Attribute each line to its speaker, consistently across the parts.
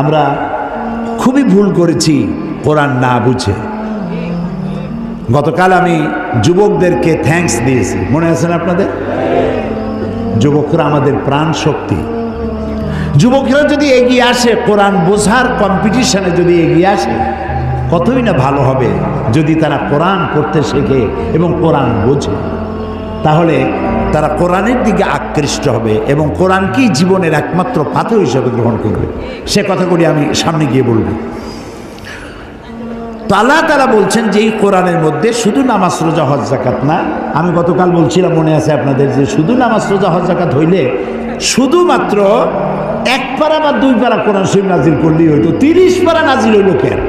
Speaker 1: আমরা খুবই ভুল করেছি কোরআন না বুঝে। গতকাল আমি যুবকদেরকে থ্যাঙ্কস দিয়েছি, মনে আছে না আপনাদের? যুবকরা আমাদের প্রাণ শক্তি। যুবকরা যদি এগিয়ে আসে, কোরআন বোঝার কম্পিটিশনে যদি এগিয়ে আসে, কতই না ভালো হবে যদি তারা কোরআন পড়তে শেখে এবং কোরআন বোঝে। তাহলে তারা কোরআনের দিকে আকৃষ্ট হবে এবং কোরআনকেই জীবনের একমাত্র পাথর হিসেবে গ্রহণ করবে। সে কথাগুলি আমি সামনে গিয়ে বলব। তো আল্লাহ তাআলা বলছেন যে এই কোরআনের মধ্যে শুধু নামাজ রোজা হজ যাকাত না, আমি গতকাল বলছিলাম মনে আছে আপনাদের, যে শুধু নামাজ রোজা হজ যাকাত হইলে শুধুমাত্র 1 পারা বা 2 পারা কোরআন শরীফ নাজিল করলেই হইতো, 30 পারা নাজিল হইল কেন?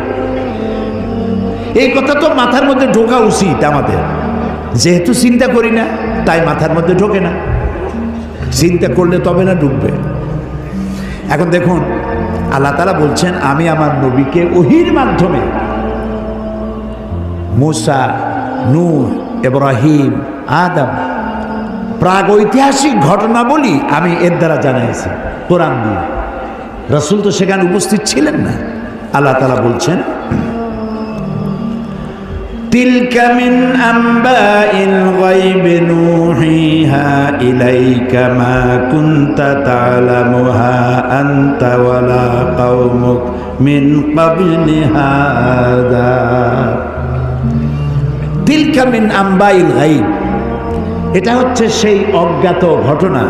Speaker 1: এই কথা তো মাথার মধ্যে ঢোকা উচিত আমাদের। যেহেতু চিন্তা করি না তাই মাথার মধ্যে ঢোকে না, চিন্তা করলে তবে না ঢুকবে। এখন দেখুন আল্লাহ তাআলা বলছেন আমি আমার নবীকে ওহীর মাধ্যমে মুসা, নূহ, ইব্রাহিম, আদম প্রাগৈতিহাসিক ঘটনাবলী আমি এর দ্বারা জানাইছি কোরআন দিয়ে। রাসূল তো সেখানে উপস্থিত ছিলেন না। আল্লাহ তাআলা বলছেন তিলকা মিন আম্বাইল গায়বি নূহিহা ইলাইকা মা কুনতা তা'লামুহা আনতা ওয়ালা কওমুক মিন ক্বাবলি হাদা। তিলকা মিন আম্বাইল গায়ব, এটা হচ্ছে সেই অজ্ঞাত ঘটনা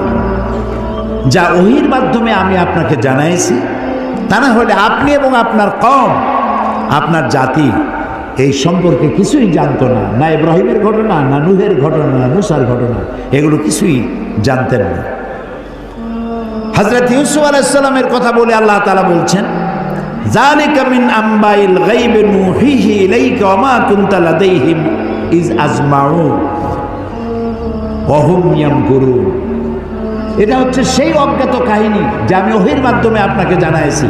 Speaker 1: যা ওহীর মাধ্যমে আমি আপনাকে জানাইছি। তা না হলে আপনি এবং আপনার কওম, আপনার জাতি এই সম্পর্কে কিছুই জানতো না। না ইব্রাহিমের ঘটনা, না নূহের ঘটনা, না মুসার ঘটনা, এগুলো কিছুই জানতেন না। হযরত ইউসুফ আলাইহিস সালামের কথা বলে আল্লাহ তাআলা বলছেন যালিকা মিন আম্বাইল গায়বি নূহিহি ইলাইকা ওয়া মা কুনতা লাদাইহিম ইজ আজমাউ ওয়া হুম ইয়ামকুরুন। এটা হচ্ছে সেই অজ্ঞাত কাহিনী যা আমি ওহীর মাধ্যমে আপনাকে জানাইছি,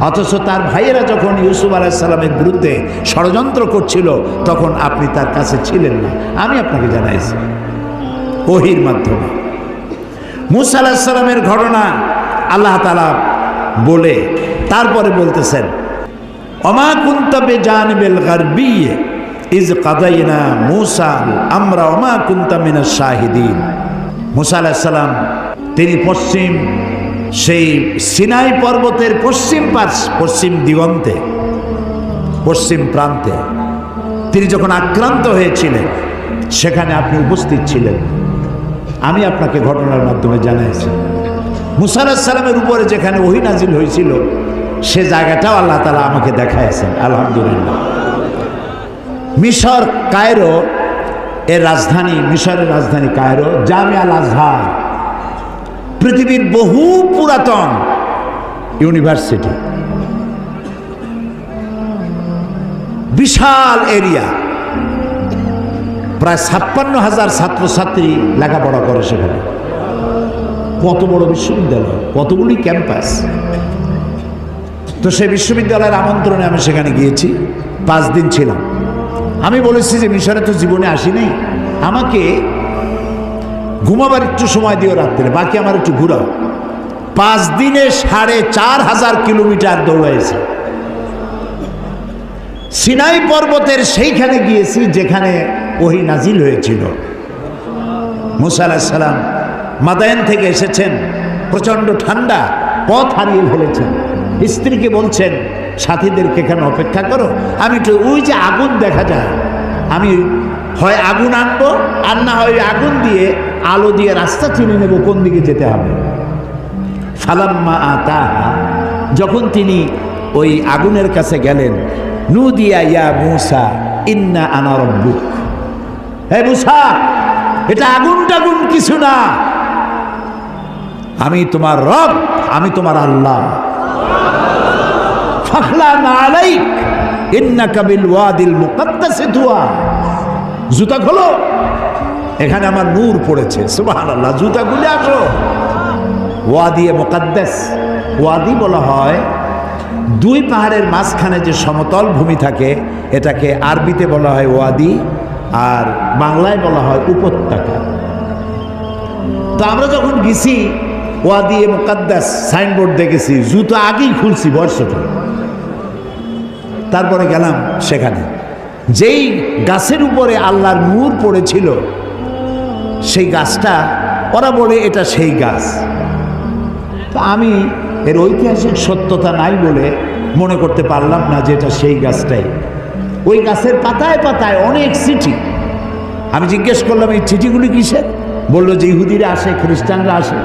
Speaker 1: অথচ তার ভাইয়েরা যখন ইউসুফ আলাইহিস সালামের বিরুদ্ধে ষড়যন্ত্র করছিল তখন আপনি তার কাছে ছিলেন না। আমি আপনাকে জানাইছি ওহীর মাধ্যমে। মূসা আলাইহিস সালামের ঘটনা আল্লাহ তাআলা বলে তারপরে বলতেছেন ওমা কুনতা বিজানিবিল গারবি ইজ কাদাইনা মূসা আমরা ওমা কুনতা মিনাশ শাহিদিন। মূসা আলাইহিস সালাম তিনি পশ্চিম সেই সিনাই পর্বতের পশ্চিম দিগন্তে, পশ্চিম প্রান্তে তিনি যখন আক্রান্ত হয়েছিলেন সেখানে আপনি উপস্থিত ছিলেন। আমি আপনাকে ঘটনার মাধ্যমে জানাইছি। মূসা আলাইহিস সালামের উপরে যেখানে ওহী নাজিল হয়েছিল সে জায়গাটাও আল্লাহ তাআলা আমাকে দেখাইছেন। আলহামদুলিল্লাহ। মিশর কায়রো এর রাজধানী, মিশরের রাজধানী কায়রো, জামিয়া আল আজহার পৃথিবীর বহু পুরাতন ইউনিভার্সিটি, বিশাল এরিয়া, প্রায় 56,000 ছাত্রছাত্রী লেখাপড়া করে সেখানে। কত বড় বিশ্ববিদ্যালয়, কতগুলি ক্যাম্পাস। তো সেই বিশ্ববিদ্যালয়ের আমন্ত্রণে আমি সেখানে গিয়েছি, 5 দিন ছিলাম। আমি বলেছি যে মিশরে তো জীবনে আসিনি, আমাকে ঘুমাবার একটু সময় দিও রাত্রে, বাকি আমার একটু ঘুরাও। 5 দিনে 4,500 কিলোমিটার দৌড়াইছি। সিনাই পর্বতের সেইখানে গিয়েছি যেখানে ওহী নাজিল হয়েছিল। মূসা আলাইহিস সালাম মাদায়েন থেকে এসেছেন, প্রচণ্ড ঠান্ডা, পথ হারিয়ে ফেলেছেন। স্ত্রীকে বলছেন সাথীদেরকে এখানে অপেক্ষা করো, আমি একটু ওই যে আগুন দেখা যায়, আমি হয় আগুন আনবো আর না হয় আগুন দিয়ে আলো দিয়ে রাস্তা চিনে নেব কোন দিকে যেতে হবে। ফালাম্মা আতাহা, যখন তিনি ওই আগুনের কাছে গেলেন, নুদিয়া ইয়া মূসা ইন্না আনা রাব্বুক। হে মূসা, এটা আগুন টাগুন কিছু না, আমি তোমার রব, আমি তোমার আল্লাহ। ফাখলানা আলাইক ইন্নাকা বিল ওয়াদিল মুকাদ্দাসি তুয়া। জুতা খোলো, এখানে আমার নূর পড়েছে। সুবহানাল্লাহ। জুতা খুলে আসো। ওয়াদি মুকাদ্দাস, ওয়াদি বলা হয় 2 পাহাড়ের মাঝখানে যে সমতল ভূমি থাকে এটাকে আরবিতে বলা হয় ওয়াদি, আর বাংলায় বলা হয় উপত্যকা। তো আমরা যখন গেছি ওয়াদি মুকাদ্দাস সাইনবোর্ড দেখেছি, জুতো আগেই খুলছি বর্ষটা। তারপরে গেলাম সেখানে, যেই গাছের উপরে আল্লাহর নূর পড়েছিল সেই গাছটা, ওরা বলে এটা সেই গাছ। তো আমি এর ঐতিহাসিক সত্যতা নাই বলে মনে করতে পারলাম না যে এটা সেই গাছটাই। ওই গাছের পাতায় পাতায় অনেক চিঠি। আমি জিজ্ঞেস করলাম এই চিঠিগুলি কিসের? বললো যে ইহুদিরা আসে, খ্রিস্টানরা আসে,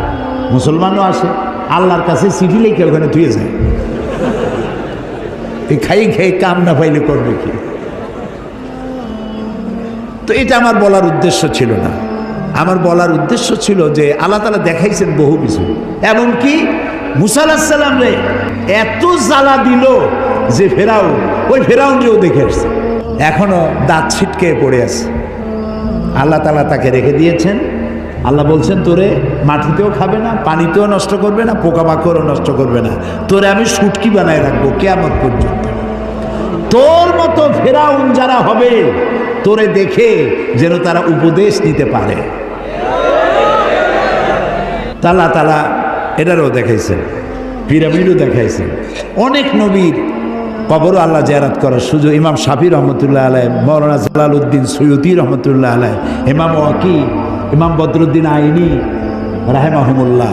Speaker 1: মুসলমানও আসে, আল্লাহর কাছে চিঠি লিখে ওখানে তুই যায়। এই খাই খেয়ে কাম না পাইলে করবে কি? তো এটা আমার বলার উদ্দেশ্য ছিল না। আমার বলার উদ্দেশ্য ছিল যে আল্লাহ তাআলা দেখাইছেন বহু কিছু, এমনকি মুসা আলাইহিস সালাম রে এত জ্বালা দিল যে ওই ফেরাউনকেও দেখে আসছে, এখনো দাঁত ছিটকে পড়ে আছে। আল্লাহ তাআলা তাকে রেখে দিয়েছেন। আল্লাহ বলছেন তোরে মাটিতেও খাবে না, পানিতেও নষ্ট করবে না, পোকামাকড়ও নষ্ট করবে না, তোরে আমি শুটকি বানায় রাখবো কিয়ামত পর্যন্ত। তোর মতো ফেরাউন যারা হবে তোরে দেখে যেন তারা উপদেশ নিতে পারে। আল্লাহ তাআলা এটারও দেখাইছেন, পিরামিডও দেখাইছেন। অনেক নবীর কবরও আল্লাহ জিয়ারত করার সুযোগ। ইমাম শাফি রহমতুল্লাহ আলাইহি, মৌলানা জালালউদ্দিন সৈয়দী রহমতুল্লাহ আলাইহি, ইমাম ওয়াকি, ইমাম বদরুদ্দিন আইনি রাহিমাহুমুল্লাহ,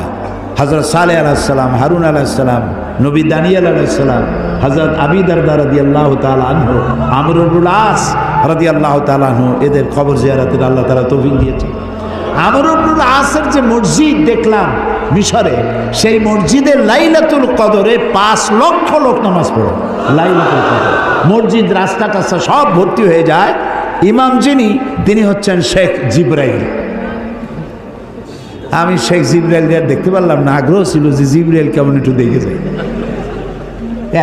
Speaker 1: হযরত সালেহ আলাইহিস সালাম, হারুন আলাইহিস সালাম, নবী দানিয়েল আলাইহিস সালাম, হযরত আবি দারদা রাদিয়াল্লাহু তাআলা আনহু, আমর ইবনুল আস রাদিয়াল্লাহু তাআলা আনহু, এদের কবর জিয়ারতের আল্লাহ তাআলা তৌফিক দিয়েছেন। আমর ইবনুল আসের যে মসজিদ দেখলাম মিশরে, সেই মসজিদে লাইলাতুল কদরে 5 লক্ষ লোক নামাজ পড়ে। লাইলাতুল কদর মসজিদ, রাস্তাটা সব ভর্তি হয়ে যায়। ইমাম যিনি, তিনি হচ্ছেন শেখ জিবরাইল। আমি শেখ জিবরাইল দেখতে পারলাম না, আগ্রহ ছিল যে জিবরাইল কেমন একটু দেখে যায়।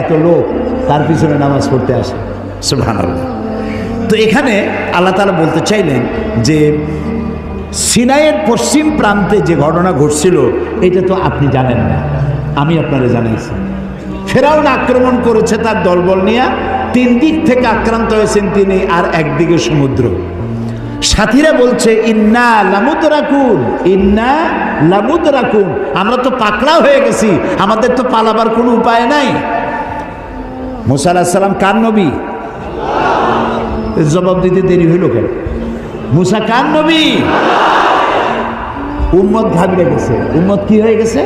Speaker 1: এত লোক তার পিছনে নামাজ পড়তে আসে, সুবহানাল্লাহ। তো এখানে আল্লাহ তাআলা বলতে চাইলেন যে সিনাইয়ের পশ্চিম প্রান্তে যে ঘটনা ঘটছিল এটা তো আপনি জানেন না, আমি আপনারা জানাইছি। ফেরাউন আক্রমণ করেছে তার দলবল নিয়ে, 3 দিক থেকে আক্রান্ত হয়েছেন তিনি, আর একদিকে সমুদ্র। সাথীরা বলছে ইন্না লামুদরাকুন, ইন্না লামুদরাকুন, আমরা তো পাকড়া হয়ে গেছি, আমাদের তো পালাবার কোনো উপায় নাই। মুসা আলাইহিস সালাম কার নবী? জবাব দিতে দেরি হইল কেন? মুসা কার নবী? উম্মত ঘাবড়ে গেছে। উম্মত কি হয়ে গেছে?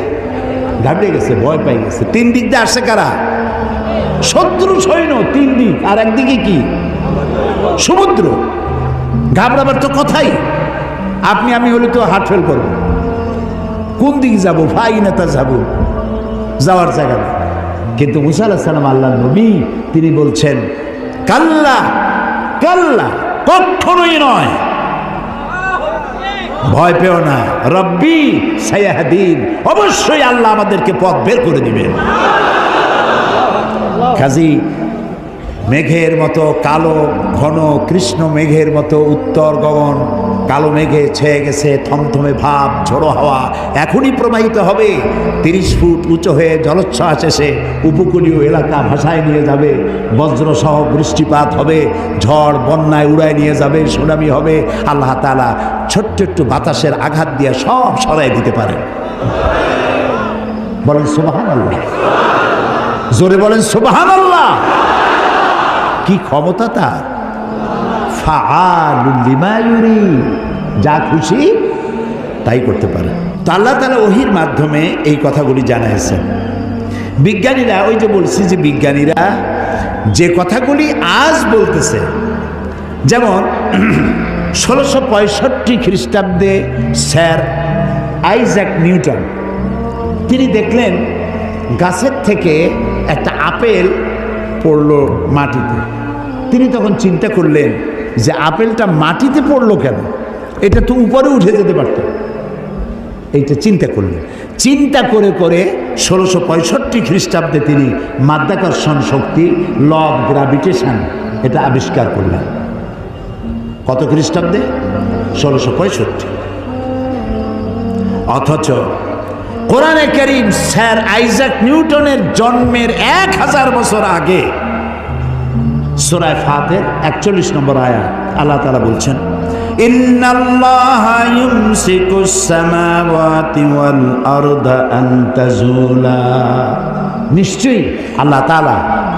Speaker 1: ঘাবড়ে গেছে, ভয় পাই গেছে। 3 দিক দিয়ে আসছে কারা? শত্রু সৈন্য 3 দিক, আর একদিকে কি? সমুদ্র। ঘাবড়াবার তো কথাই, আপনি আমি হলে তো হার্ট ফেল করবো। কোন দিকে যাবো? ফাইনাতা যাবো, যাওয়ার জায়গা নেই। কিন্তু মুসা আলাইহিস সালাম আল্লাহর নবী, তিনি বলছেন কাল্লা কাল্লা, কখনোই নয়, ভয় পেও না, রব্বি সায়াহদিন, অবশ্যই আল্লাহ আমাদেরকে পথ বের করে দিবেন। কাজী মেঘের মতো কালো ঘন কৃষ্ণ মেঘের মতো উত্তর গগন কালো মেঘে ছেয়ে গেছে, থমথমে ভাব, ঝোড়ো হাওয়া এখনই প্রবাহিত হবে। 30 ফুট উঁচু হয়ে জলোচ্ছ্বাস এসে উপকূলীয় এলাকা ভাসায় নিয়ে যাবে, বজ্রসহ বৃষ্টিপাত হবে, ঝড় বন্যায় উড়ায় নিয়ে যাবে, সুনামি হবে। আল্লাহ তাআলা ছোট্ট একটু বাতাসের আঘাত দিয়ে সব সরাই দিতে পারেন। বলেন সুবহানাল্লাহ, জোরে বলেন সুবহানাল্লাহ। কি ক্ষমতা তার! ফাআলুল লিমা ইউরিদ, যা খুশি তাই করতে পারে। তো আল্লাহ তাআলা ওহীর মাধ্যমে এই কথাগুলি জানাইছেন। বিজ্ঞানীরা, ওই যে বলছি যে বিজ্ঞানীরা যে কথাগুলি আজ বলতেছে, যেমন 1665 খ্রিস্টাব্দে স্যার আইজ্যাক নিউটন, তিনি দেখলেন গাছের থেকে একটা আপেল পড়লো মাটিতে। তিনি তখন চিন্তা করলেন যে আপেলটা মাটিতে পড়লো কেন, এটা তো উপরে উঠে যেতে পারত। এইটা চিন্তা করলেন। চিন্তা করে করে 1665 খ্রিস্টাব্দে তিনি মাধ্যাকর্ষণ শক্তি, ল অফ গ্র্যাভিটেশন, এটা আবিষ্কার করলেন। কত খ্রিস্টাব্দে? 1665। অথচ কোরআনে কারীম স্যার আইজ্যাক নিউটনের জন্মের 1000 বছর আগে সূরা ফাতির 41 নম্বর আয়াত আল্লাহ তাআলা বলছেন ইন্নাল্লাহা ইউমসিকুস সামাওয়াতি ওয়াল আরদা আন তাজুলা, নিশ্চয়ই আল্লাহ তাআলা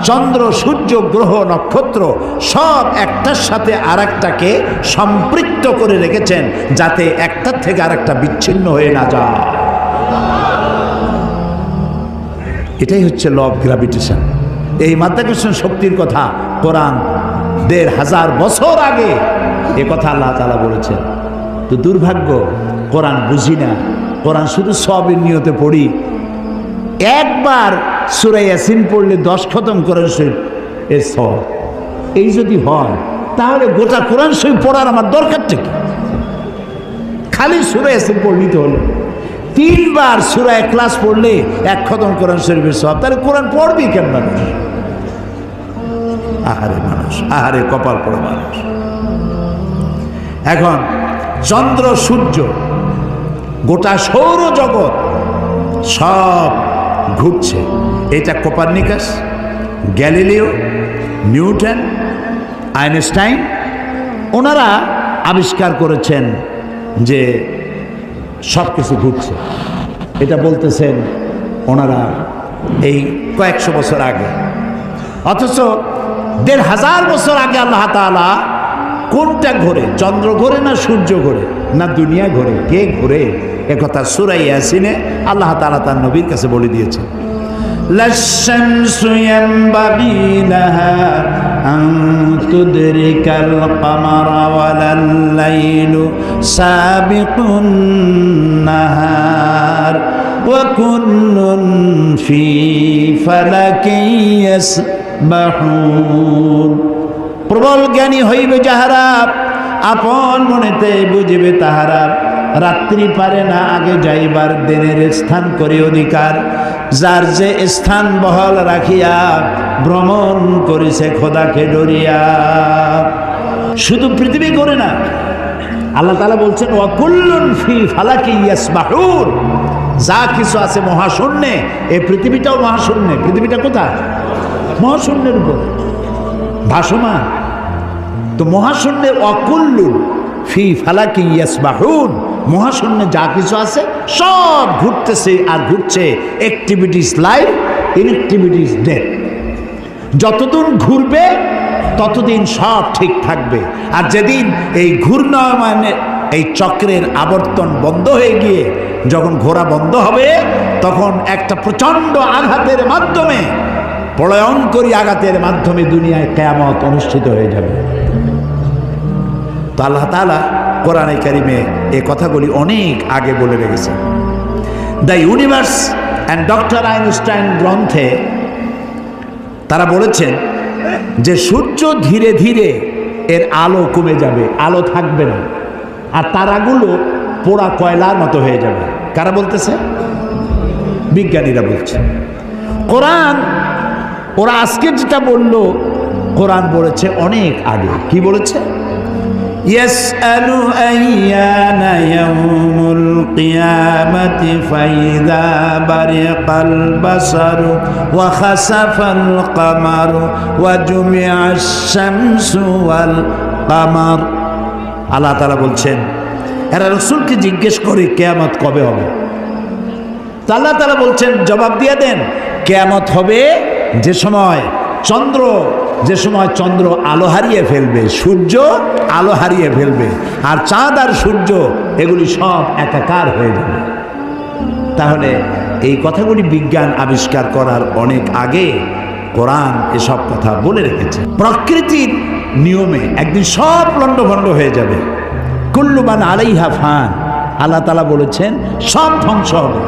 Speaker 1: চন্দ্র, সূর্য, গ্রহ, নক্ষত্র সব একটার সাথে আরেকটাকে সম্পৃক্ত করে রেখেছেন, যাতে একটার থেকে আরেকটা বিচ্ছিন্ন হয়ে না যায়। এটাই হচ্ছে ল অফ গ্র্যাভিটেশন। এই মাধ্যাকর্ষণ শক্তির কথা কোরআন ১৫০০ বছর আগে এ কথা আল্লাহ তাআলা বলেছেন। তো দুর্ভাগ্য, কোরআন বুঝি না, কোরআন শুধু সবের নিয়তে পড়ি। একবার সূরা ইয়াসিন পড়লে 10 খতম কোরআন শরীফ এর সব। এই যদি হয় তাহলে গোটা কোরআন শরীফ পড়ার আমার দরকার থেকে, খালি সূরা ইয়াসিন পড়লেই তো হলো। 3 বার সূরা ইখলাস পড়লে 1 খতম কোরআন শরীফের সব। তাহলে কোরআন পড়বি কেন মানুষ? আহারে মানুষ, আহারে কপাল পড়া মানুষ। এখন চন্দ্র, সূর্য, গোটা সৌরজগৎ সব ঘুরছে। এটা কোপার্নিকাস, গ্যালিলিও, নিউটন, আইনস্টাইন ওনারা আবিষ্কার করেছেন যে সব কিছু ঘুরছে। এটা বলতেছেন ওনারা এই কয়েকশো বছর আগে। অথচ ১৫০০ বছর আগে আল্লাহ তাআলা কোনটা ঘোরে? চন্দ্র ঘোরে না সূর্য ঘোরে না দুনিয়া ঘোরে? কে ঘোরে? একথা সূরা ইয়াসিনে আল্লাহ তাআলা তার নবীর কাছে বলে দিয়েছেন। লাশ-শামসু ইয়ানবাগি লাহা আন তুদরিকাল কামারা ওয়ালাল লাইলু সাবিকুন নাহার ওয়া কুল্লুন ফি ফালাকিন ইয়াসবাহুন। প্রবল জ্ঞানী হইবে যাহারা, আপন মনেতে বুঝিবে তাহারা। রাত্রি পারে না আগে যাইবার, দিনের স্থান করে অধিকার। যার যে স্থান বহাল রাখিয়া ভ্রমণ করেছে খোদাকে ডরিয়া। শুধু পৃথিবী করে না, আল্লাহ তাআলা বলছেন ওয়া কুল্লুন ফি ফালাকি ইয়াসবাহুন। যা কিছু আছে মহাশূন্যে, এই পৃথিবীটাও মহাশূন্যে। পৃথিবীটা কোথায়? মহাশূন্যের উপর ভাসমান। তো মহাশূন্যে অকুল্লুন ফি ফালাকি ইয়াসবাহুন, মহাশূন্যে যা কিছু আছে সব ঘুরতেছে আর ঘুরছে। Activities life, inactivities death. যতদিন ঘুরবে ততদিন সব ঠিক থাকবে। আর যেদিন এই ঘূর্ণায়মানের এই চক্রের আবর্তন বন্ধ হয়ে গিয়ে যখন ঘোরা বন্ধ হবে, তখন একটা প্রচণ্ড আঘাতের মাধ্যমে, প্রলয়ঙ্করী আঘাতের মাধ্যমে দুনিয়ায় কিয়ামত অনুষ্ঠিত হয়ে যাবে। তো আল্লাহ তাআলা কোরআনে কারিমে এই কথাগুলি অনেক আগে বলে রেখেছেন। The universe and doctor Einstein গ্রন্থে তারা বলেছেন যে সূর্য ধীরে ধীরে এর আলো কমে যাবে, আলো থাকবে না, আর তারাগুলো পোড়া কয়লার মতো হয়ে যাবে। কারা বলতেছে? বিজ্ঞানীরা বলছে। কোরআন ওরা আজকে যেটা বলল, কোরআন বলেছে অনেক আগে। কি বলেছে? ইয়াসআলু আইয়ানা ইয়াউমুল কিয়ামাতি ফাইযা বারিকাল বাসারু ওয়া খাসাফাল কামারু ওয়া জুমিআশ শামসু ওয়াল কামার। আল্লাহ তাআলা বলছেন এরা রাসূলকে জিজ্ঞেস করে কিয়ামত কবে হবে। আল্লাহ তাআলা বলছেন জবাব দিয়ে দেন, কিয়ামত হবে যে সময় চন্দ্র আলো হারিয়ে ফেলবে, সূর্য আলো হারিয়ে ফেলবে, আর চাঁদ আর সূর্য এগুলি সব একাকার হয়ে যাবে। তাহলে এই কথাগুলি বিজ্ঞান আবিষ্কার করার অনেক আগে কোরআন এসব কথা বলে রেখেছে। প্রকৃতির নিয়মে একদিন সব লণ্ডভণ্ড হয়ে যাবে। কুল্লু মান আলাইহা ফান। আল্লাহ তাআলা বলেছেন সব ধ্বংস হবে,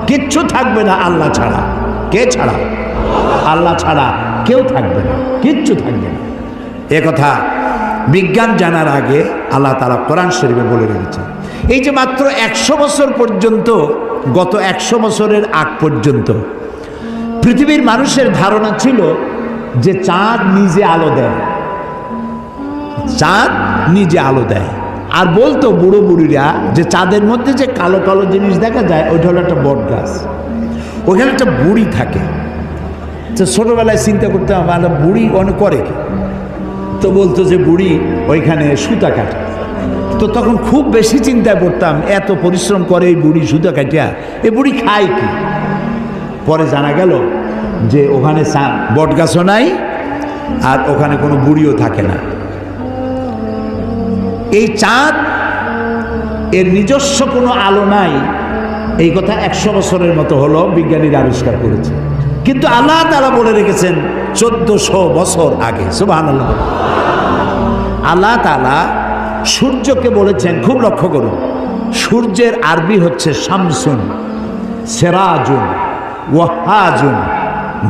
Speaker 1: কিচ্ছু থাকবে না আল্লাহ ছাড়া। কে ছাড়া? আল্লাহ ছাড়া কেউ থাকবে না, কিচ্ছু থাকবে না। এ কথা বিজ্ঞান জানার আগে আল্লাহ তাআলা কোরআন শরীফে বলে রেখেছেন। এই যে মাত্র 100 বছর পর্যন্ত, গত 100 বছরের আগ পর্যন্ত পৃথিবীর মানুষের ধারণা ছিল যে চাঁদ নিজে আলো দেয়, চাঁদ নিজে আলো দেয়। আর বলতো বুড়ো বুড়িরা যে চাঁদের মধ্যে যে কালো কালো জিনিস দেখা যায় ওইটা হলো একটা বট গাছ, ওইখানে একটা বুড়ি থাকে। তো ছোটোবেলায় চিন্তা করতে আমার বুড়ি অনেক করে কি, তো বলতো যে বুড়ি ওইখানে সুতা কাটে। তো তখন খুব বেশি চিন্তায় পড়তাম, এত পরিশ্রম করে এই বুড়ি সুতা কাটিয়া, এই বুড়ি খায় কি? পরে জানা গেল যে ওখানে বট গাছও নাই আর ওখানে কোনো বুড়িও থাকে না। এই চাঁদ এর নিজস্ব কোনো আলো নাই, এই কথা 100 বছরের মতো হলো বিজ্ঞানীরা আবিষ্কার করেছে। কিন্তু আল্লাহ তাআলা বলে রেখেছেন 1400 বছর আগে। সুবহানাল্লাহ। আল্লাহ তাআলা সূর্যকে বলেছেন, খুব লক্ষ্য করুন, সূর্যের আরবি হচ্ছে শামসুন, সেরাজুন, ওয়াহাজুন,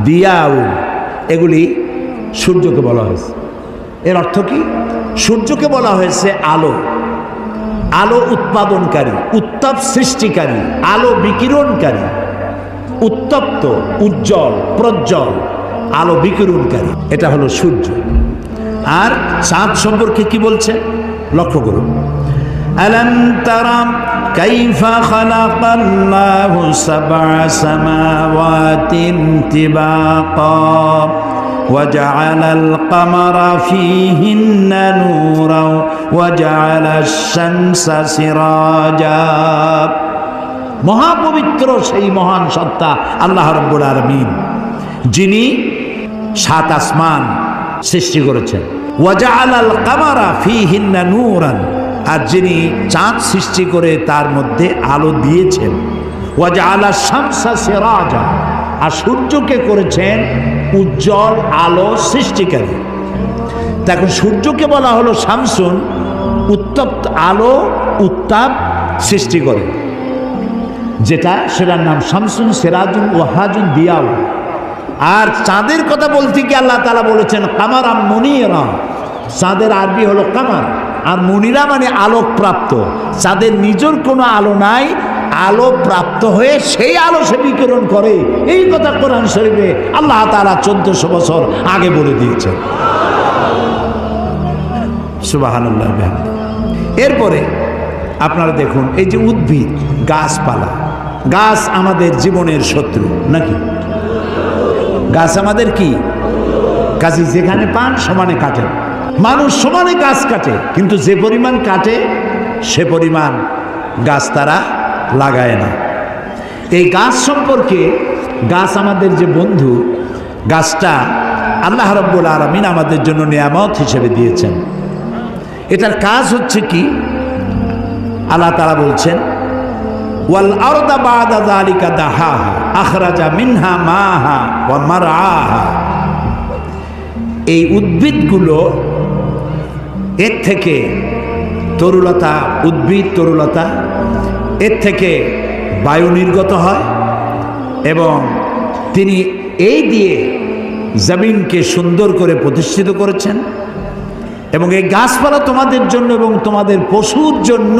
Speaker 1: দিয়াউন, এগুলি সূর্যকে বলা হয়েছে। এর অর্থ কি? সূর্যকে বলা হয়েছে আলো, আলো উৎপাদনকারী, উত্তাপ সৃষ্টিকারী, আলো বিকিরণকারী, উত্তপ্ত, উজ্জ্বল, প্রজ্জ্বল, আলো বিকিরণকারী, এটা হলো সূর্য। আর চাঁদ সম্পর্কে কি বলছে লক্ষ্য করুন। আলাম তারা কাইফা খালাকাল্লাহু সাবআ সামাওয়াতিন তিবাকা وجعل القمر فيهن نورا وجعل الشمس سراجا। মহাপবিত্র সেই মহান সত্তা আল্লাহ রাব্বুল আলামিন, যিনি 7 আসমান সৃষ্টি করেছেন। ওয়াজআলাল কামারা ফীহিন্না নূরান, আর যিনি চাঁদ সৃষ্টি করে তার মধ্যে আলো দিয়েছেন। ওয়াজআলাশ শামসা সিরাজা, আর সূর্যকে করেছেন উজ্জ্বল আলো সৃষ্টিকারী। দেখো, সূর্যকে বলা হলো শামসুন, উত্তপ্ত আলো, উত্তাপ সৃষ্টি করে যেটা, সেটার নাম শামসুন, সিরাজুন, ওয়াহাজুন, দিয়াউ। আর চাঁদের কথা বলতে কি আল্লাহ তাআলা বলেছেন কামারাম মুনিরা। চাঁদের আরবি হলো কামার, আর মুনিরা মানে আলোক প্রাপ্ত। চাঁদের নিজের কোনো আলো নাই, আলো প্রাপ্ত হয়ে সেই আলো সে বিকিরণ করে। এই কথা কোরআন শরীফে আল্লাহ তাআলা 1400 বছর আগে বলে দিয়েছেন। সুবহানাল্লাহ। এরপরে আপনারা দেখুন, এই যে উদ্ভিদ, গাছপালা, গাছ আমাদের জীবনের শত্রু নাকি? গাছ আমাদের কি? কাজে যেখানে পান সমানে কাটেন। মানুষ সমানে গাছ কাটে, কিন্তু যে পরিমাণ কাটে সে পরিমাণ গাছ তারা লাগায় না। এই গাছ সম্পর্কে, গাছ আমাদের যে বন্ধু, গাছটা আল্লাহ রাব্বুল আলামিন আমাদের জন্য নিয়ামত হিসেবে দিয়েছেন। এটার কাজ হচ্ছে কি? আল্লাহ তাআলা বলছেন ওয়াল আরদা বা'দা যালিকা দাহাহা আখরাজা মিনহা মাহা ওয়া মারআহা। এই উদ্ভিদগুলো, এর থেকে তরুলতা, উদ্ভিদ তরুলতা, এর থেকে বায়ু নির্গত হয় এবং তিনি এই দিয়ে জমিনকে সুন্দর করে প্রতিষ্ঠিত করেছেন। এবং এই গাছপালা তোমাদের জন্য এবং তোমাদের পশুর জন্য,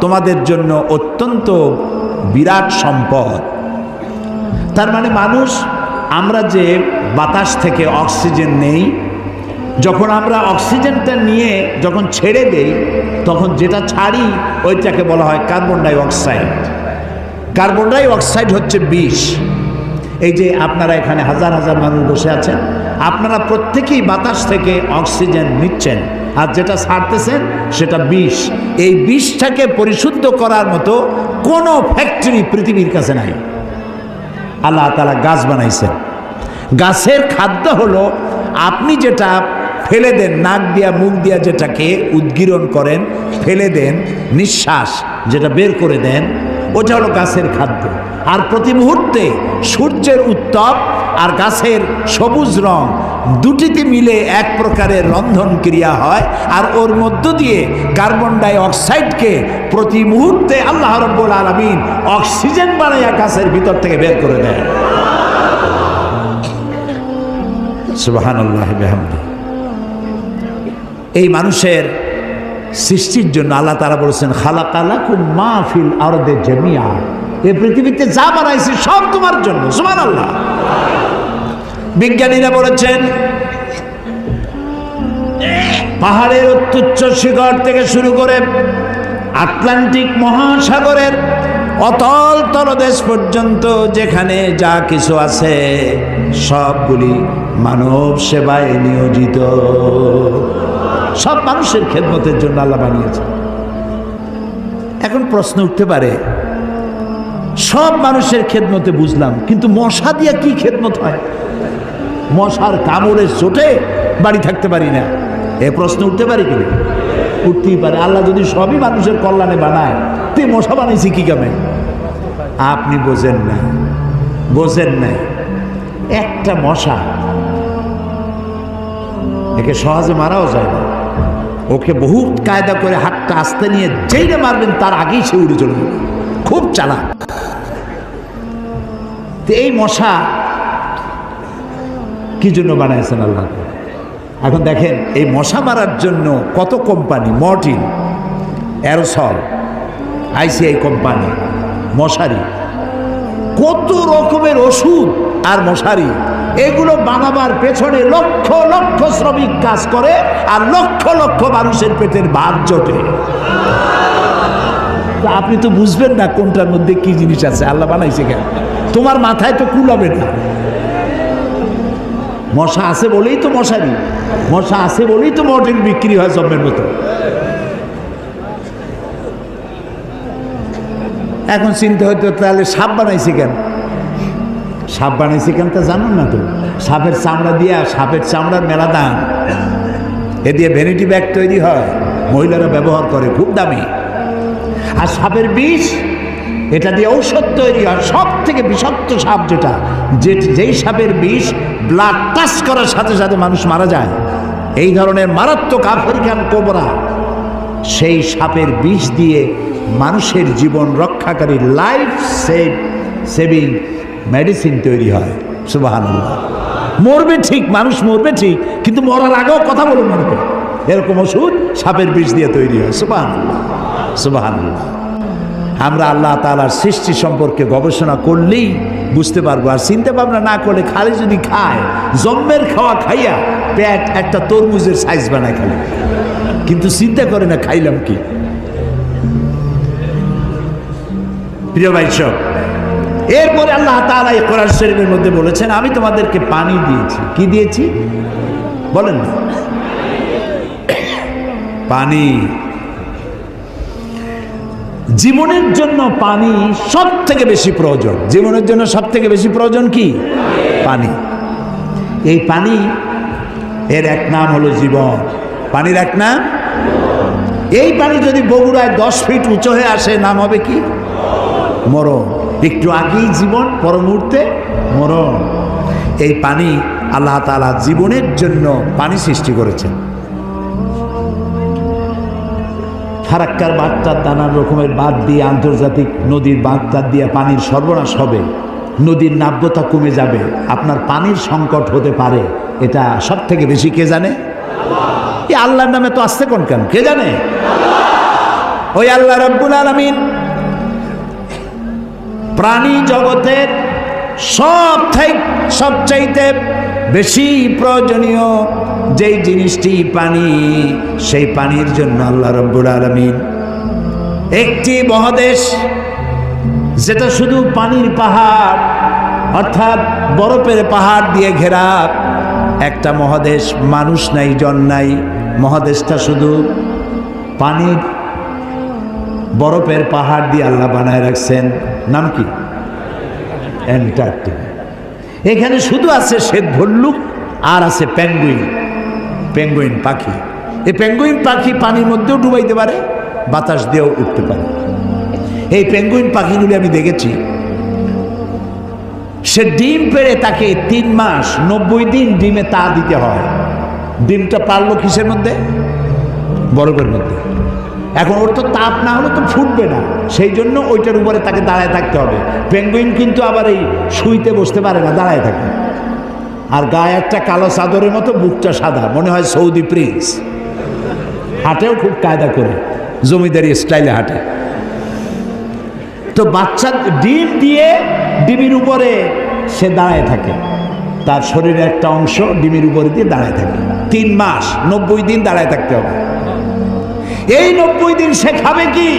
Speaker 1: তোমাদের জন্য অত্যন্ত বিরাট সম্পদ। তার মানে মানুষ, আমরা যে বাতাস থেকে অক্সিজেন নেই, যখন আমরা অক্সিজেনটা নিয়ে যখন ছেড়ে দেই, তখন যেটা ছাড়ি ওইটাকে বলা হয় carbon die oxide. Carbon die oxide হচ্ছে বিষ। এই যে আপনারা এখানে হাজার হাজার মানুষ বসে আছেন, আপনারা প্রত্যেকেই বাতাস থেকে অক্সিজেন নিচ্ছেন, আর যেটা ছাড়তেছেন সেটা বিষ। এই বিষটাকে পরিশুদ্ধ করার মতো কোনো ফ্যাক্টরি পৃথিবীর কাছে নাই। আল্লাহ তাআলা গাছ বানাইছেন। গাছের খাদ্য হলো, আপনি যেটা ফেলে দেন, নাক দিয়া মুখ দিয়া যেটাকে উদ্গীরণ করেন, ফেলে দেন, নিঃশ্বাস যেটা বের করে দেন, ওটা হলো গাছের খাদ্য। আর প্রতি মুহূর্তে সূর্যের উত্তাপ আর গাছের সবুজ রং দুটিতে মিলে এক প্রকারের রন্ধন ক্রিয়া হয়, আর ওর মধ্য দিয়ে কার্বন ডাই অক্সাইডকে প্রতি মুহূর্তে আল্লাহ রাব্বুল আলামিন অক্সিজেন বানাইয়া গাছের ভিতর থেকে বের করে দেয়। সুবহানাল্লাহি বিহামদিহি। এই মানুষের সৃষ্টির জন্য আল্লাহ তাআলা বলেছেন খালাকালাকুম মা ফিল আরদি জামিআ। এই পৃথিবীতে যা বানাইছি সব তোমার জন্য। সুবহানাল্লাহ। বিজ্ঞানীরা বলেছেন পাহাড়ের অত্যুচ্চ শিখর থেকে শুরু করে আটলান্টিক মহাসাগরের অতল তলদেশ পর্যন্ত যেখানে যা কিছু আছে সবগুলি মানব সেবায় নিয়োজিত। সব মানুষের খেদমতের জন্য আল্লাহ বানিয়েছে। এখন প্রশ্ন উঠতে পারে, সব মানুষের খেদমতে বুঝলাম, কিন্তু মশা দিয়া কি খেদমত হয়? মশার কামড়ে চোটে বাড়ি থাকতে পারি না, এ প্রশ্ন উঠতে পারে কিনা? উঠতেই পারে। আল্লাহ যদি সবই মানুষের কল্যাণে বানায়, তে মশা বানাইছি কি কামে? আপনি বোঝেন না, বোঝেন না। একটা মশা, একে সহজে মারাও যায় না। ওকে বহু কায়দা করে হাতটা আস্তে নিয়ে যেইটা মারবেন তার আগেই সে উড়ে চলে যাবে, খুব চালাক। এই মশা কি জন্য বানাইছেন আল্লাহ? এখন দেখেন, এই মশা মারার জন্য কত company, Mortein, aerosol, ICI company, মশারি, কত রকমের ওষুধ আর মশারি, এগুলো বানাবার পেছনে লক্ষ লক্ষ শ্রমিক কাজ করে আর লক্ষ লক্ষ মানুষের পেটের ভাত জোটে। আপনি তো বুঝবেন না কোনটার মধ্যে কি জিনিস আছে, আল্লাহ বানাইছে কেন? তোমার মাথায় তো কুলাবে না। মশা আছে বলেই তো মশারি, মশা আছে বলেই তো মর্টিন বিক্রি হয় জম্মের মতো। এখন চিন্তা হইতো, তাহলে সাপ বানাইছে কেন? সাপ বানাইছে কেন তা জানুন না তো? সাপের চামড়া দিয়া, সাপের চামড়ার মেলা দাম, এ দিয়ে ভ্যানিটি ব্যাগ তৈরি হয়, মহিলারা ব্যবহার করে, খুব দামি। আর সাপের বিষ, এটা দিয়ে ঔষধ তৈরি হয়। সব থেকে বিষাক্ত সাপ যেটা, যেই সাপের বিষ ব্লাড টাচ করার সাথে সাথে মানুষ মারা যায়, এই ধরনের মারাত্মক আফ্রিকান কোবরা, সেই সাপের বিষ দিয়ে মানুষের জীবন রক্ষাকারী লাইফ সেভিং মেডিসিন তৈরি হয়। সুবহানাল্লাহ। মরবে ঠিক, মানুষ মরবে ঠিক, কিন্তু মরার আগেও কথা বলে মরবে, এরকম ওষুধ সাপের বিষ দিয়ে তৈরি হয়। সুবহানাল্লাহ, সুবহানাল্লাহ। আমরা আল্লাহ তাআলার সৃষ্টি সম্পর্কে গবেষণা করলেই বুঝতে পারবো। আর চিন্তা ভাবনা না করলে, খালি যদি খায়, জম্মের খাওয়া খাইয়া পেট একটা তরমুজের সাইজ বানায় খালি, কিন্তু চিন্তা করে না খাইলাম কি। প্রিয় ভাই সব, এরপরে আল্লাহ তাআলা এই কোরআন শরীফের মধ্যে বলেছেন, আমি তোমাদেরকে পানি দিয়েছি। কি দিয়েছি বলেন না? পানি। জীবনের জন্য পানি সব থেকে বেশি প্রয়োজন। জীবনের জন্য সব থেকে বেশি প্রয়োজন কি? পানি। এই পানি, এর এক নাম হলো জীবন। পানির এক নাম, এই পানি যদি বগুড়ায় 10 ফিট উঁচু হয়ে আসে, নাম হবে কি? মরণ। একটু আগেই জীবন, পর মুহূর্তে মরণ। এই পানি আল্লাহ তাআলা জীবনের জন্য পানি সৃষ্টি করেছেন। ফারাক্কার বাঁধটার নানান রকমের বাঁধ দিয়ে, আন্তর্জাতিক নদীর বাঁধটার দিয়ে পানির সর্বনাশ হবে, নদীর নাব্যতা কমে যাবে, আপনার পানির সংকট হতে পারে। এটা সব থেকে বেশি কে জানে? এই আল্লাহর নামে তো আসছে কোন কেন? কে জানে? ওই আল্লাহ রাব্বুল আলামিন প্রাণী জগতের সবচাইতে বেশি প্রয়োজনীয় যেই জিনিসটি পানি, সেই পানির জন্য আল্লাহ রাব্বুল আলামিন একটি মহাদেশ, যেটা শুধু পানির পাহাড় অর্থাৎ বরফের পাহাড় দিয়ে ঘেরা একটা মহাদেশ, মানুষ নাই, জন নাই, মহাদেশটা শুধু পানির বরফের পাহাড় দিয়ে আল্লাহ বানায় রাখছেন। নাম কি? অ্যান্টার্কটিকা। এখানে শুধু আছে শ্বেত ভল্লুক আর আছে পেঙ্গুইন, পেঙ্গুইন পাখি। এই পেঙ্গুইন পাখি পানির মধ্যেও ডুবাইতে পারে, বাতাস দিয়েও উঠতে পারে। এই পেঙ্গুইন পাখিগুলি আমি দেখেছি, সে ডিম পেড়ে তাকে 3 মাস 90 দিন ডিমে তা দিতে হয়। ডিমটা পারলো কিসের মধ্যে? বরফের মধ্যে। এখন ওর তো তাপ না হলে তো ফুটবে না, সেই জন্য ওইটার উপরে তাকে দাঁড়ায় থাকতে হবে। পেঙ্গুইন কিন্তু আবার এই শুইতে বসতে পারে না, দাঁড়ায় থাকে। আর গায়ে একটা কালো চাদরের মতো, বুকটা সাদা, মনে হয় সৌদি প্রিন্স। হাঁটেও খুব কায়দা করে, জমিদারি স্টাইলে হাঁটে। তো বাচ্চা ডিম দিয়ে ডিমের উপরে সে দাঁড়ায় থাকে, তার শরীরের একটা অংশ ডিমের উপরে দিয়ে দাঁড়ায় থাকে। 3 মাস 90 দিন দাঁড়ায় থাকতে হবে। এই 90 দিন সে খাবে কি?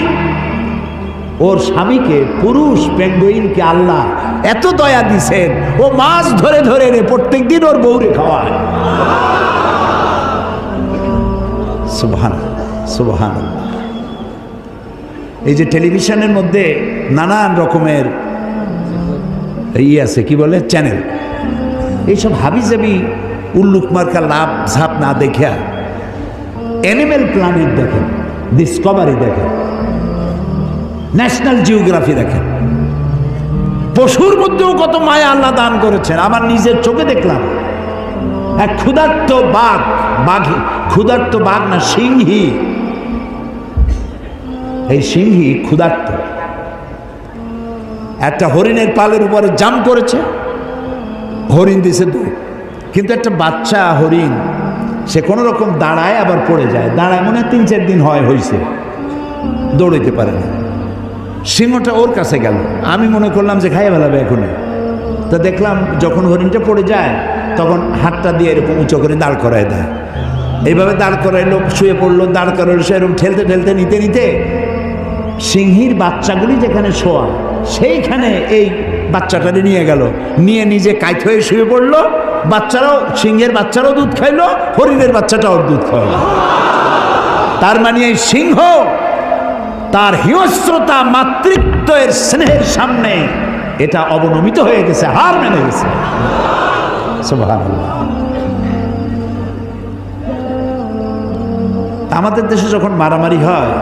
Speaker 1: ওর স্বামীকে, পুরুষ পেঙ্গুইনকে আল্লাহ এত দয়া দিছেন, ও মাছ ধরে ধরে প্রত্যেক দিন ওর বউরে খাওয়ায়। সুবহানাল্লাহ, সুবহানাল্লাহ। এই যে টেলিভিশনের মধ্যে নানান রকমের আছে কি বলে চ্যানেল, এইসব হাবিজাবি উল্লুক মার্কা লাভ ঝাপ না দেখা অ্যানিমেল প্ল্যানেট দেখেন, ডিসকভারি দেখেন, ন্যাশনাল জিওগ্রাফি দেখেন। পশুর মধ্যেও কত মায়া আল্লাহ দান করেছেন। আমার নিজের চোখে দেখলাম এক ক্ষুধার্ত ক্ষুধার্ত বাঘ না সিংহী, এই সিংহী ক্ষুধার্ত একটা হরিণের পালের উপরে জাম্প করেছে, হরিণ দিছে দৌড়, কিন্তু একটা বাচ্চা হরিণ সে কোনো রকম দাঁড়ায় আবার পড়ে যায়, দাঁড়ায় মনে 3-4 দিন হয়েছে, দৌড়াইতে পারে না। সিংহটা ওর কাছে গেল, আমি মনে করলাম যে খাইয়ে ফেলাবে এখন। তা দেখলাম যখন হরিণটা পড়ে যায় তখন হাতটা দিয়ে এরকম উঁচু করে দাঁড় করায় দেয়, এইভাবে দাঁড় করাইলো, শুয়ে পড়লো, দাঁড় করাইলো, সে এরকম ঠেলতে ঠেলতে নিতে নিতে সিংহীর বাচ্চাগুলি যেখানে শোয়া সেইখানে এই বাচ্চাটারে নিয়ে গেল, নিয়ে নিজে কাইত হয়ে শুয়ে পড়লো। বাচ্চারাও, সিংহের বাচ্চারাও দুধ খাইলো, হরিণের বাচ্চাটাও দুধ খাইল। তার মানে এই সিংহ তার হিংস্রতা মাতৃত্বের স্নেহের সামনে এটা অবনমিত হয়ে গেছে, হার মেনে গেছে। সুবহানাল্লাহ। আমাদের দেশে যখন মারামারি হয়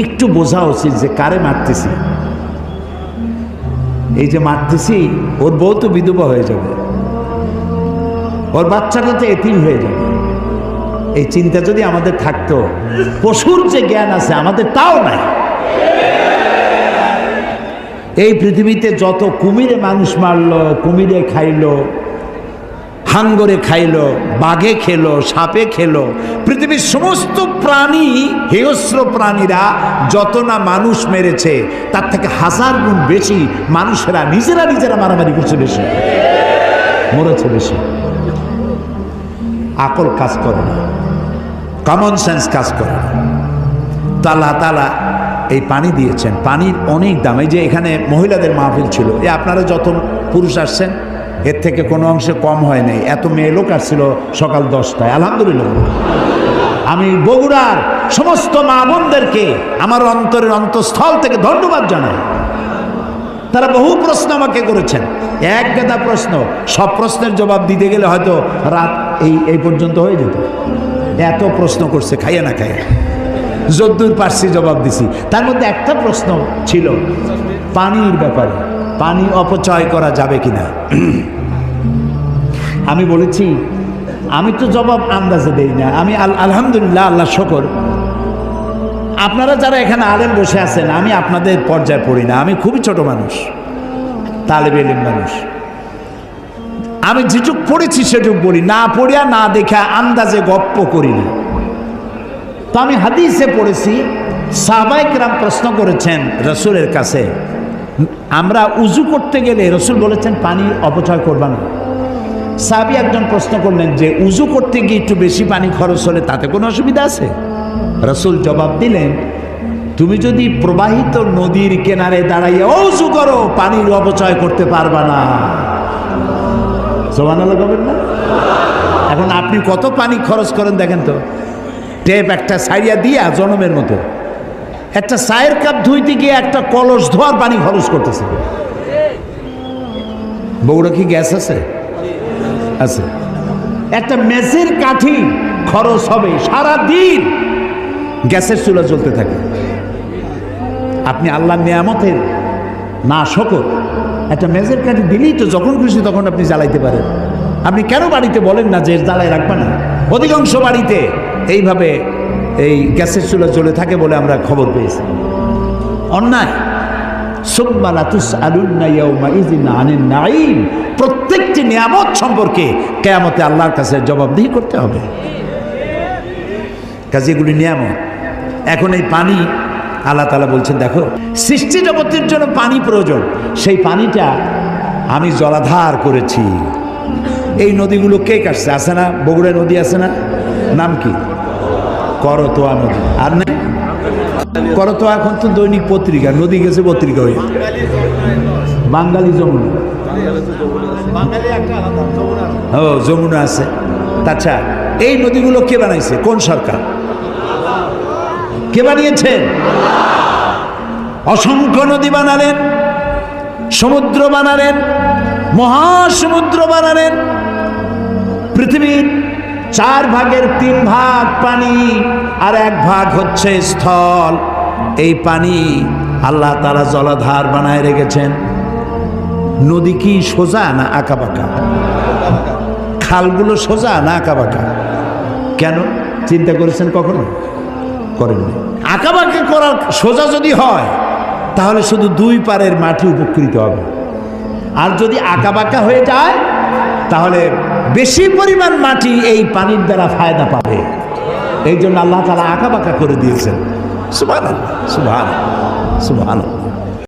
Speaker 1: একটু বোঝা উচিত যে কারে মারতেছি। এই যে মারতেছি, ওর বউ তো বিধবা হয়ে যাবে, ওর বাচ্চাটা তো এতিম হয়ে যাবে। এই চিন্তা যদি আমাদের থাকতো, পশুর যে জ্ঞান আছে আমাদের তাও নাই। এই পৃথিবীতে যত কুমিরে মানুষ মারলো, কুমিরে খাইলো, হাঙ্গরে খাইলো, বাঘে খেলো, সাপে খেলো, পৃথিবীর সমস্ত প্রাণী, হিংস্র প্রাণীরা যত না মানুষ মেরেছে তার থেকে 1000 গুণ বেশি মানুষেরা নিজেরা মারামারি করছে, বেশি মরেছে, বেশি। আকল কাজ করে না, কমন সেন্স কাজ করে না। তো আল্লাহ তাআলা এই পানি দিয়েছেন, পানির অনেক দাম। এই যে এখানে মহিলাদের মাহফিল ছিল, আপনারা যত পুরুষ আসছেন এর থেকে কোনো অংশে কম হয় নাই। এত মেয়ে লোক আসছিল সকাল 10টায়, আলহামদুলিল্লাহ। আমি বগুড়ার সমস্ত মা বোনদেরকে আমার অন্তরের অন্তঃস্থল থেকে ধন্যবাদ জানাই। তারা বহু প্রশ্ন আমাকে করেছেন, এক গাদা প্রশ্ন, সব প্রশ্নের জবাব দিতে গেলে হয়তো রাত এই পর্যন্ত হয়ে যেত। এত প্রশ্ন করছে, খাইয়া না খাইয়া যদ্দূর পারছি জবাব দিছি। তার মধ্যে একটা প্রশ্ন ছিল পানির ব্যাপারে, পানি অপচয় করা যাবে কিনা। আমি বলেছি আমি তো জবাব আন্দাজে দেই না, আমি আলহামদুলিল্লাহ, আল্লাহ শকর, আপনারা যারা এখানে আলেম বসে আছেন আমি আপনাদের পর্যায়ে পড়ি না, আমি খুবই ছোট মানুষ, তালেবে ইলম মানুষ। আমি যেটুক পড়েছি সেটুক বলি, না পড়িয়া না দেখা আন্দাজে গপ্প করি না। তো আমি হাদিসে পড়েছি, সাহাবায়ে কেরাম প্রশ্ন করেছেন রসুলের কাছে, আমরা উজু করতে গেলে রসুল বলেছেন পানি অপচয় করবা না। সাহাবী একজন প্রশ্ন করলেন যে উজু করতে গিয়ে একটু বেশি পানি খরচ হলে তাতে কোনো অসুবিধা আছে? রসুল জবাব দিলেন, তুমি যদি প্রবাহিত নদীর কিনারে দাঁড়াইয়া উজু করো পানির অপচয় করতে পারবা না। সুবহানাল্লাহ বলবেন না? এখন আপনি কত পানি খরচ করেন দেখেন তো, টেপ একটা সাইয়া দিয়া জনমের মতো, একটা চায়ের কাপ ধুইতে গিয়ে একটা কলস ধোয়ার পানি খরচ করতেছে। বগুড়া কি গ্যাস আছে? আছে। একটা মেসের কাঠি খরচ হবে সারা দিন, গ্যাসের চুলা জ্বলতে থাকে। আপনি আল্লাহর নিয়ামতের না শকর, একটা মেজের কাঠি দিলেই তো যখন খুশি তখন আপনি জ্বালাইতে পারেন। আপনি কেন বাড়িতে বলেন না যে জ্বালায় রাখবে না? অধিকাংশ বাড়িতে এইভাবে এই গ্যাসের চুলা জ্বলে থাকে বলে আমরা খবর পেয়েছি। অন্যায়। প্রত্যেকটি নিয়ামত সম্পর্কে কিয়ামতে আল্লাহর কাছে জবাবদিহি করতে হবে। কাজেগুলি নিয়ামত। এখন এই পানি আল্লাহ তাআলা বলছেন, দেখো সৃষ্টি জগতের জন্য পানি প্রয়োজন, সেই পানিটা আমি জলাধার করেছি। এই নদীগুলো কে কাটছে? আছে না বগুড়া নদী আছে না, নাম কি? করতোয়া নদী। আর না করতোয়া এখন তো দৈনিক পত্রিকা, নদী গেছে পত্রিকা হয়ে, বাঙালি যমুনা। ও যমুনা আছে। আচ্ছা, এই নদীগুলো কে বানাইছে? কোন সরকার? কে বানিয়েছেন? অসংখ্য নদী বানালেন, সমুদ্র বানালেন, মহাসমুদ্র বানালেন। পৃথিবীর 4 ভাগের 3 ভাগ পানি আর 1 ভাগ হচ্ছে স্থল। এই পানি আল্লাহ তাআলা জলাধার বানায় রেখেছেন। নদী কি সোজা না আঁকাবাঁকা? খালগুলো সোজা না আঁকাবাঁকা? কেন চিন্তা করেছেন কখনো? করেননি। আঁকাবাঁকা করার সোজা যদি হয় তাহলে শুধু 2 পারের মাটি উপকৃত হবে, আর যদি আঁকাবাঁকা হয়ে যায় তাহলে বেশি পরিমাণ মাটি এই পানির দ্বারা ফায়দা পাবে। এই জন্য আল্লাহ তাআলা আঁকাবাঁকা করে দিয়েছেন। সুবহানাল্লাহ, সুবহানাল্লাহ, সুবহানাল্লাহ।